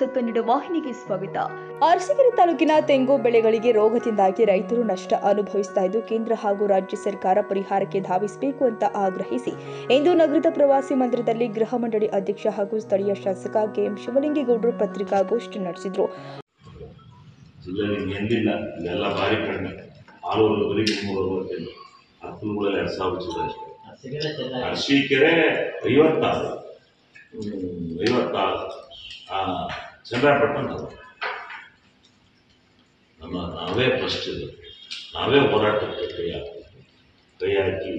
News Kannada ವಾಹಿನಿಗೆ ಸ್ವಾಗತ. ಅರಸೀಕೆರೆ ತಾಲೂಕಿನ ತೆಂಗು ಬೆಳೆಗಳಿಗೆ ರೋಗದಿಂದಾಗಿ ರೈತರು ನಷ್ಟ ಅನುಭವಿಸುತ್ತಾ ಇದ್ದು, ಕೇಂದ್ರ ಹಾಗೂ ರಾಜ್ಯ ಸರ್ಕಾರ ಪರಿಹಾರಕ್ಕೆ ಧಾವಿಸಬೇಕು ಅಂತ ಆಗ್ರಹಿಸಿ ಇಂದು ನಗರದ ಪ್ರವಾಸಿ ಮಂದಿರದಲ್ಲಿ ಗೃಹ ಮಂಡಳಿ ಅಧ್ಯಕ್ಷ ಹಾಗೂ ಸ್ಥಳೀಯ ಶಾಸಕ ಕೆಎಂ ಶಿವಲಿಂಗೇಗೌಡರು ಪತ್ರಿಕಾಗೋಷ್ಠಿ ನಡೆಸಿದರು. ಅರಸೀಕೆರೆ 56 ಚಂದ್ರಪಟ್ಟಣ ನಾವೇ ಫಸ್ಟ್ ನಾವೇ ಹೋರಾಟಕ್ಕೆ ಕೈ ಹಾಕಿ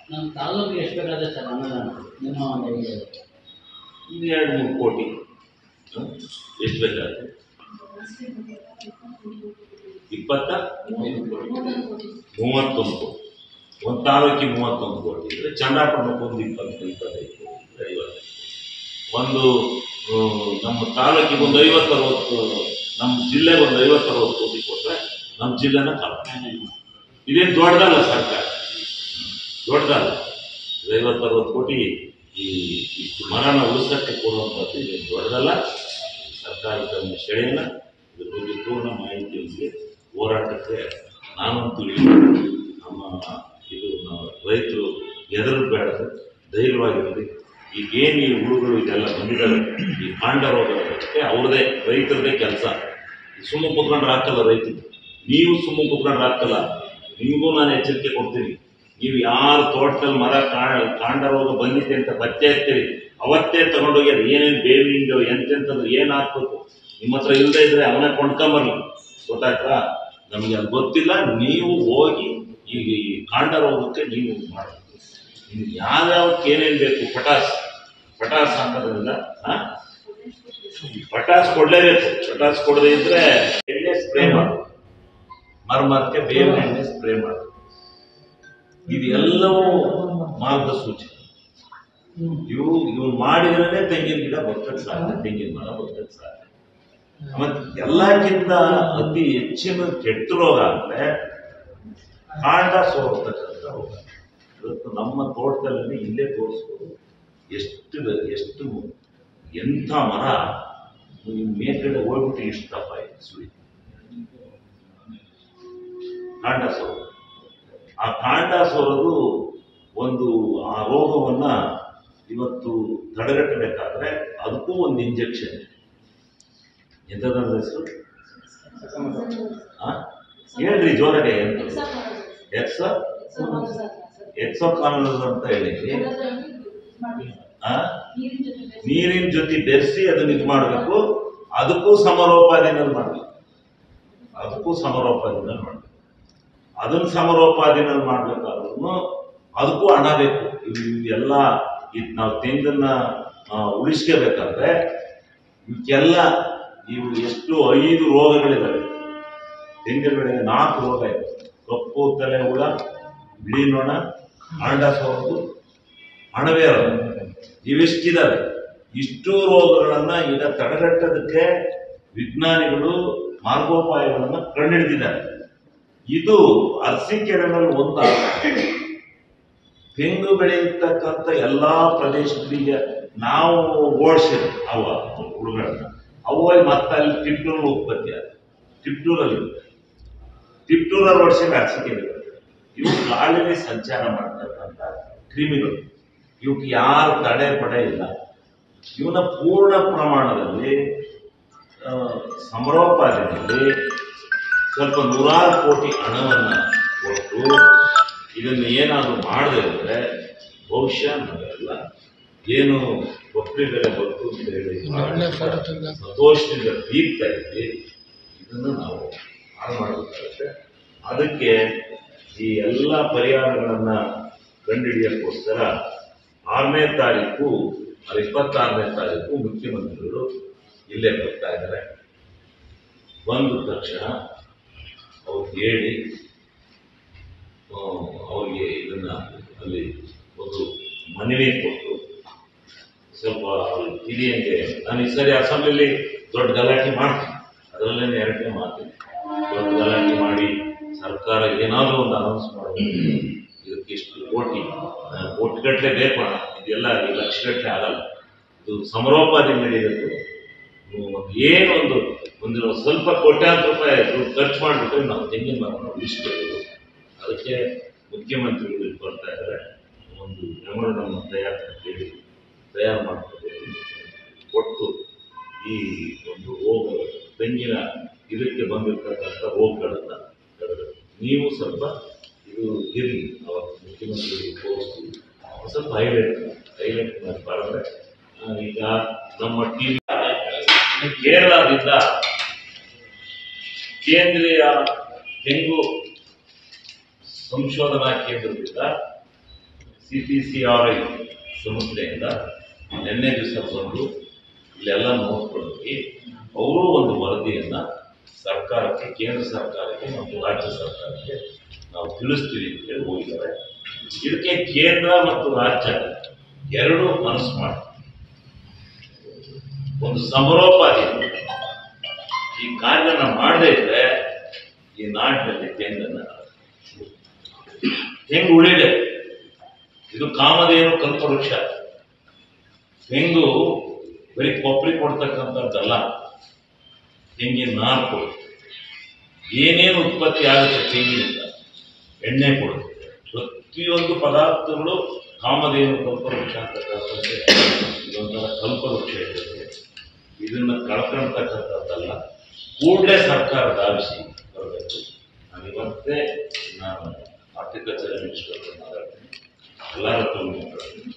ನಮ್ಮ ತಾಲೂಕಿಗೆ ಎಷ್ಟು ಬೇಕಾದ್ರೆ ಸರ್ ಅನುದಾನ ನಿಮ್ಮ ಒಂದು 2-3 ಕೋಟಿ ಎಷ್ಟು ಬೇಕಾದ್ರೆ 31 ಒಂದು ತಾಲೂಕಿಗೆ 31 ಕೋಟಿ ಇದ್ರೆ ಚಂದ್ರಪಟ್ಟಣಕ್ಕೆ ಒಂದು 20-25 ಕೋಟಿ 50 ಒಂದು ನಮ್ಮ ತಾಲೂಕಿಗೆ ಒಂದು 50-60 ನಮ್ಮ ಜಿಲ್ಲೆಗೆ ಒಂದು 50-60 ಕೋಟಿ ಕೊಟ್ಟರೆ ನಮ್ಮ ಜಿಲ್ಲೆನ ಕಾಪಾಡ್ತೀವಿ. ಇದೇನು ದೊಡ್ಡದಲ್ಲ ಸರ್ಕಾರ, ದೊಡ್ಡದಲ್ಲ. 50-60 ಕೋಟಿ ಈ ಮರನ ಉಳಿಸಕ್ಕೆ ಕೊಡುವಂಥದ್ದು ಇದೇನು ದೊಡ್ಡದಲ್ಲ. ಸರ್ಕಾರದ ಶ್ರೇಣಿನ ಇದ್ರ ಬಗ್ಗೆ ಪೂರ್ಣ ಮಾಹಿತಿಯೊಂದಿಗೆ ಹೋರಾಟಕ್ಕೆ ನಾನಂತೂ ನಮ್ಮ ಇದು ರೈತರು ಹೆದರಬೇಡದು, ಧೈರ್ಯವಾಗಿರಲಿ. ಈಗೇನು ಈ ಹುಳುಗಳು ಇದೆಲ್ಲ ಬಂದಿದ್ದಾವೆ, ಈ ಕಾಂಡ ರೋಗಕ್ಕೆ ಅವ್ರದ್ದೇ ರೈತರದೇ ಕೆಲಸ. ಸುಮ್ಮನೆ ಕೂತ್ಕೊಂಡ್ರೆ ಆಗ್ತಲ್ಲ ರೈತರು, ನೀವು ಸುಮ್ಮನೆ ಕೂತ್ಕೊಂಡ್ರೆ ಆಗ್ತಲ್ಲ. ನಿಮಗೂ ನಾನು ಎಚ್ಚರಿಕೆ ಕೊಡ್ತೀನಿ, ನೀವು ಯಾರು ತೋಟದಲ್ಲಿ ಮರ ಕಾಂಡ ರೋಗ ಬಂದಿದೆ ಅಂತ ಪತ್ತೆ ಹಚ್ತೀರಿ, ಅವತ್ತೇ ತಗೊಂಡೋಗಿ ಅದು ಏನೇನು ಬೇವಿಂದು ಎಂತೆಂಥದ್ದು ಏನು ಹಾಕ್ಬೇಕು, ನಿಮ್ಮ ಹತ್ರ ಇಲ್ಲದೆ ಇದ್ರೆ ಅವನೇ ಕೊಂಡ್ಕೊಂಬರ್ಲಿ. ಗೊತ್ತಾಯ್ತಾ? ನಮಗೆ ಅದು ಗೊತ್ತಿಲ್ಲ. ನೀವು ಹೋಗಿ ಈಗ ಈ ಕಾಂಡ ರೋಗಕ್ಕೆ ನೀವು ಮಾಡಬೇಕು. ನಿಮ್ಗೆ ಯಾವ್ಯಾವಕ್ಕೆ ಏನೇನು ಬೇಕು, ಪಟಾಸ್ ಹಾಕೋದ್ರಿಂದ ಪಟಾಸ್ ಕೊಡಲೇಬೇಕು. ಪಟಾಸ್ ಕೊಡದೇ ಇದ್ರೆ ಎಣ್ಣೆ ಸ್ಪ್ರೇ ಮಾಡು, ಮರಕ್ಕೆ ಬೇವಿನ ಎಣ್ಣೆ ಸ್ಪ್ರೇ ಮಾಡು. ಇದೆಲ್ಲವೂ ಮಾರ್ಗಸೂಚಿ. ಇವು ಮಾಡಿದ್ರೆ ತೆಂಗಿನ ಗಿಡ ಬರ್ತದೆ ಸಾಧ್ಯ, ತೆಂಗಿನ ಮರ ಬರ್ತದೆ ಸಾಧ್ಯ. ಮತ್ತೆ ಎಲ್ಲಕ್ಕಿಂತ ಅತಿ ಹೆಚ್ಚಿನ ಕೆಟ್ಟ ರೋಗ ಅಂದ್ರೆ ಕಾಂಡ ಸೋರ್ತಕ್ಕಂಥ ರೋಗ. ಇವತ್ತು ನಮ್ಮ ತೋಟದಲ್ಲಿ ಇಲ್ಲೇ ತೋರಿಸ್ಬೋದು ಎಷ್ಟು ಎಂಥ ಮರ ಮೇಲ್ಗಡೆ ಹೋಗ್ಬಿಟ್ಟು ಇಷ್ಟು ದಪ್ಪ ಇದೆ ಸುಳಿ ಕಾಂಡ ಸೋರು. ಆ ಕಾಂಡ ಸೋರೋದು ಒಂದು ಆ ರೋಗವನ್ನ ಇವತ್ತು ತಡೆಗಟ್ಟಬೇಕಾದ್ರೆ ಅದಕ್ಕೂ ಒಂದು ಇಂಜೆಕ್ಷನ್. ಎಂಥದ್ರ ಹೆಸರು ಹೇಳ್ರಿ ಜೋರಾಗೆ. ಎಕ್ಸೋಕಾನಲ್ ಅಂತ ಹೇಳಿ ನೀರಿನ ಜೊತೆ ಬೆರೆಸಿ ಅದನ್ನ ಇದು ಮಾಡಬೇಕು. ಅದಕ್ಕೂ ಸಮರೋಪಾದಿನಲ್ಲಿ ಮಾಡಬೇಕು. ಅದನ್ನ ಸಮರೋಪಾದಿನಲ್ಲಿ ಮಾಡ್ಬೇಕಾದ್ರೂ ಅದಕ್ಕೂ ಹಣ ಬೇಕು. ಇವೆಲ್ಲ ನಾವು ತೆಂಗನ್ನ ಉಳಿಸ್ಕೋಬೇಕಾದ್ರೆ ಇವಕ್ಕೆಲ್ಲ ಇವು ಎಷ್ಟು 5 ರೋಗಗಳಿದ್ದಾವೆ. ತೆಂಗಿನ ಬೆಳೆಗೆ 4 ರೋಗ ಇದೆ: ಕಪ್ಪು ತಲೆ ಹುಳ, ಬಿಳಿ ನೊಣ, ಕಾಂಡ ಸೋರೋದು, ಅಣಬೆ ರೋಗ. ಇವೆಷ್ಟಿದ್ದಾವೆ. ಇಷ್ಟು ರೋಗಗಳನ್ನ ಈಗ ತಡೆಗಟ್ಟೋದಕ್ಕೆ ವಿಜ್ಞಾನಿಗಳು ಮಾರ್ಗೋಪಾಯಗಳನ್ನು ಕಂಡುಹಿಡಿದಿದ್ದಾರೆ. ಇದು ಅರಸೀಕೆರೆನಲ್ಲಿ ಒಂದು ತೆಂಗು ಬೆಳೆಯತಕ್ಕಂಥ ಎಲ್ಲಾ ಪ್ರದೇಶಗಳಿಗೆ ನಾವು ಓಡಿಸಿದ್ವಿ ಅವ ಹುಳುಗಳನ್ನ. ಅವಾಗಿ ಮತ್ತೆ ಅಲ್ಲಿ ತಿಪ್ಟೂರಲ್ಲಿ ಉತ್ಪತ್ತಿ ಆದ. ತಿಪ್ಟೂರಲ್ಲಿ ಓಡಿಸಿದ್ರೆ ಅರಸೀಕೆರೆ. ಇವು ಗಾಳಿಯಲ್ಲಿ ಸಂಚಾರ ಮಾಡ್ತಕ್ಕಂಥ ಕ್ರಿಮಿಗಳು. ಇವಕ್ಕೆ ಯಾರು ತಡೆ ಇಲ್ಲ. ಇವನ್ನ ಪೂರ್ಣ ಪ್ರಮಾಣದಲ್ಲಿ ಸಮರೋಪಾದಿನಲ್ಲಿ ಸ್ವಲ್ಪ 100 ಕೋಟಿ ಹಣವನ್ನ ಕೊಟ್ಟು ಇದನ್ನು ಏನಾದರೂ ಮಾಡದೇ ಇದ್ರೆ ಬಹುಶಃ ನಾವೆಲ್ಲ ಏನು ಕೊಬ್ಬರಿ ಬೆಲೆ ಬಂತು ಅಂತ ಹೇಳಿ ಸಂತೋಷದಿಂದ ಬೀಗ್ತಾ ಇದ್ವಿ, ಇದನ್ನು ನಾವು ಹಾಳು ಮಾಡಬೇಕಾಗುತ್ತೆ. ಅದಕ್ಕೆ ಈ ಎಲ್ಲ ಪರಿಹಾರಗಳನ್ನ ಕಂಡುಹಿಡಿಯೋಕ್ಕೋಸ್ಕರ 6ನೇ ತಾರೀಕು 26ನೇ ತಾರೀಕು ಮುಖ್ಯಮಂತ್ರಿಗಳು ಇಲ್ಲೇ ಬರ್ತಾ ಇದ್ದಾರೆ. ಬಂದ ತಕ್ಷಣ ಅವ್ರಿಗೆ ಹೇಳಿ ಅವ್ರಿಗೆ ಇದನ್ನ ಅಲ್ಲಿ ಒಂದು ಮನವಿ ಕೊಟ್ಟು ಸ್ವಲ್ಪ ತಿಳಿಯಂಗೆ. ನಾನು ಈ ಸರಿ ಅಸೆಂಬ್ಲಿಲಿ ದೊಡ್ಡ ಗಲಾಟೆ ಮಾಡ್ತೀನಿ, ಅದರಲ್ಲೇನೆ 2ನೇ ಮಾತಿನಿ. ದೊಡ್ಡ ಗಲಾಟೆ ಮಾಡಿ ಸರ್ಕಾರ ಏನಾದರೂ ಒಂದು ಅನೌನ್ಸ್ ಮಾಡಬೇಕು. ಇದಕ್ಕೆ ಇಷ್ಟು ಕೋಟಿಗಟ್ಟಲೆ ಬೇಕು ಹಣ, ಇದೆಲ್ಲ ಲಕ್ಷಗಟ್ಟಲೆ ಆಗಲ್ಲ. ಇದು ಸಮರೋಪಾದಿ ನಡೀಬೇಕು. ಏನೊಂದು ಒಂದು ಸ್ವಲ್ಪ ಕೋಟ್ಯಾಂತರ ರೂಪಾಯಿ ದುಡ್ಡು ಖರ್ಚು ಮಾಡಿಬಿಟ್ರೆ ನಾವು ತೆಂಗಿನ ಮರವನ್ನು ಉಳಿಸ್ಬೇಕು. ಅದಕ್ಕೆ ಮುಖ್ಯಮಂತ್ರಿಗಳು ಇಲ್ಲಿ ಬರ್ತಾ ಇದ್ದಾರೆ. ಒಂದು ಮೆಮೊರಂಡಮ್ ತಯಾರು ಮಾಡ್ತಾರೆ. ಒಟ್ಟು ಈ ಒಂದು ರೋಗ ತೆಂಗಿನ ಇದಕ್ಕೆ ಬಂದಿರತಕ್ಕಂಥ ರೋಗಗಳನ್ನು ತಡೆದು ನೀವು ಸ್ವಲ್ಪ ಇದು ಇರಲಿ. ಅವತ್ತು ಮುಖ್ಯಮಂತ್ರಿಗಳು ತೋರಿಸ್ತೀವಿ ಸ್ವಲ್ಪ ಹೈಲೈಟ್ ಮಾಡಿದ್ರೆ ಈಗ ನಮ್ಮ ಟಿವಿ ಕೇರಳದಿಂದ ಕೇಂದ್ರೀಯ ತೆಂಗು ಸಂಶೋಧನಾ ಕೇಂದ್ರದಿಂದ CPCRI ಸಂಸ್ಥೆಯಿಂದ ನಿನ್ನೆ ದಿವಸ ಬಂದು ಇಲ್ಲೆಲ್ಲ ನೋಡ್ಕೊಳ್ಳಿ. ಅವರು ಒಂದು ವರದಿಯನ್ನು ಸರ್ಕಾರಕ್ಕೆ, ಕೇಂದ್ರ ಸರ್ಕಾರಕ್ಕೆ ಮತ್ತು ರಾಜ್ಯ ಸರ್ಕಾರಕ್ಕೆ ನಾವು ತಿಳಿಸ್ತೀವಿ ಅಂತ ಹೇಳಿ ಹೋಗಿದ್ದಾರೆ. ಇದಕ್ಕೆ ಕೇಂದ್ರ ಮತ್ತು ರಾಜ್ಯ ಎರಡೂ ಮನಸ್ಸು ಮಾಡಿ ಒಂದು ಸಮರೋಪಾದಿ ಈ ಕಾರ್ಯನ ಮಾಡದೇ ಇದ್ರೆ ಈ ನಾಡಿನಲ್ಲಿ ತೆಂಗು ಉಳಿದೆ. ಇದು ಕಾಮಧೇನು ಕಲ್ಪವೃಕ್ಷ. ತೆಂಗು ಬರೀ ಕೊಬ್ಬರಿ ಕೊಡ್ತಕ್ಕಂಥದ್ದಲ್ಲ, ತೆಂಗಿನ ನಾರು ಕೊಡುತ್ತೆ. ಏನೇನು ಉತ್ಪತ್ತಿ ಆಗುತ್ತೆ ತೆಂಗಿನಿಂದ, ಎಣ್ಣೆ ಕೊಡುತ್ತೆ. ಪ್ರತಿಯೊಂದು ಪದಾರ್ಥಗಳು ಕಾಮಧೇನು ಕಲ್ಪವೃಕ್ಷ ಅಂತಕ್ಕಂಥದ್ದೇ ಇದೊಂಥರ ಕಲ್ಪವೃಕ್ಷ ಇರ್ತದೆ. ಇದನ್ನು ಕಳ್ಕೊಳ್ತಕ್ಕಂಥದ್ದಲ್ಲ. ಕೂಡಲೇ ಸರ್ಕಾರ ಧಾವಿಸಿ ಬರಬೇಕು. ಇವತ್ತೇ ನಾನು ಹಾರ್ಟಿಕಲ್ಚರ್ ಮಿನಿಸ್ಟರ್ ಮಾತಾಡ್ತೀನಿ, ಎಲ್ಲರ ಹತ್ರ ಮಾತಾಡ್ತೀನಿ.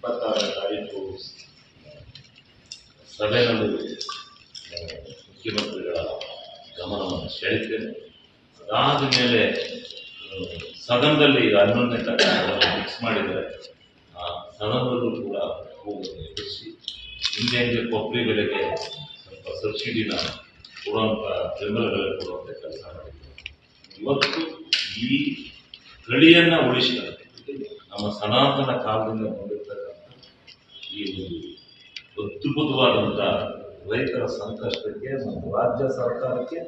26ನೇ ತಾರೀಕು ಸಭೆಯಲ್ಲಿ ಮುಖ್ಯಮಂತ್ರಿಗಳ ಗಮನವನ್ನು ಸೆಳೆಯುತ್ತೇನೆ. ಅದಾದ ಮೇಲೆ ಸದನದಲ್ಲಿ ಈಗ 11ನೇ ತಾರೀಕು ಫಿಕ್ಸ್ ಮಾಡಿದರೆ ಸದನದಲ್ಲೂ ಕೂಡ ಹೋಗೋದು ಎದುರಿಸಿ ಹಿಂದೆ ಕೊಬ್ಬರಿ ಬೆಲೆಗೆ ಸ್ವಲ್ಪ ಸಬ್ಸಿಡಿನ ಕೊಡುವಂಥ, ಬೆಂಬಲ ಬೆಲೆ ಕೊಡುವಂಥ ಕೆಲಸ ಮಾಡಿದ್ದಾರೆ. ಇವತ್ತು ಈ ತಳಿಯನ್ನು ಉಳಿಸಿದ್ದಾರೆ. ನಮ್ಮ ಸನಾತನ ಕಾಲದಿಂದ ಬಂದಿರತಕ್ಕಂಥ ಈ ಒಂದು ಅದ್ಭುತವಾದಂಥ ರೈತರ ಸಂಕಷ್ಟಕ್ಕೆ ನಮ್ಮ ರಾಜ್ಯ ಸರ್ಕಾರಕ್ಕೆ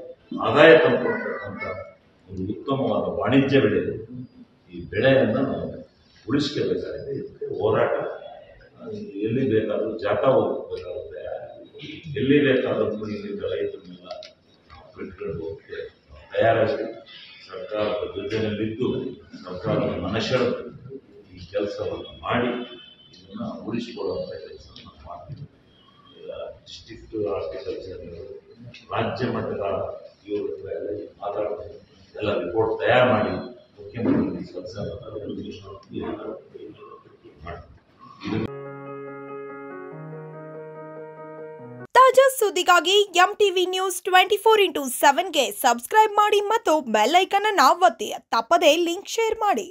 ಆದಾಯ ತಂದುಕೊಡ್ತಕ್ಕಂಥ ಒಂದು ಉತ್ತಮವಾದ ವಾಣಿಜ್ಯ ಬೆಳೆ. ಈ ಬೆಳೆಯನ್ನು ನಾವು ಉಳಿಸ್ಕೋಬೇಕಾಗಿದೆ. ಇದಕ್ಕೆ ಹೋರಾಟ ಎಲ್ಲಿ ಬೇಕಾದರೂ ಜಾಥಾ ಹೋಗಬೇಕಾಗುತ್ತೆ, ಎಲ್ಲಿ ಬೇಕಾದರೂ ಇಲ್ಲಿಂದ ರೈತರನ್ನೆಲ್ಲ ಬಿಟ್ಕೊಂಡು ಹೋಗ್ತೇವೆ. ತಯಾರಾಗಿ ಸರ್ಕಾರದ ಜೊತೆಯಲ್ಲಿದ್ದು ಸರ್ಕಾರದ ಮನಸ್ಸೆಳೆದು ಈ ಕೆಲಸವನ್ನು ಮಾಡಿ ಇದನ್ನು ಉಳಿಸಿಕೊಳ್ಳುವಂಥ ಕೆಲಸವನ್ನು ಮಾಡ್ತೀವಿ. ಡಿಸ್ಟ್ರಿಕ್ಟ್ ಹಾರ್ಟಿಕಲ್ಚರ್ ರಾಜ್ಯ ಮಟ್ಟದ ಇವ್ರ ಹತ್ರ ಎಲ್ಲ ಮಾತಾಡ್ತೀವಿ. ಎಲ್ಲ ರಿಪೋರ್ಟ್ ತಯಾರು ಮಾಡಿ ಮುಖ್ಯಮಂತ್ರಿ ತಾಜಾ ಸುದ್ದಿಗಾಗಿ MTV ನ್ಯೂಸ್ 24/7ಗೆ ಸಬ್ಸ್ಕ್ರೈಬ್ ಮಾಡಿ ಮತ್ತು ಬೆಲ್ ಐಕಾನ್ ಅನ್ನು ಒತ್ತಿ. ತಪ್ಪದೇ ಲಿಂಕ್ ಶೇರ್ ಮಾಡಿ.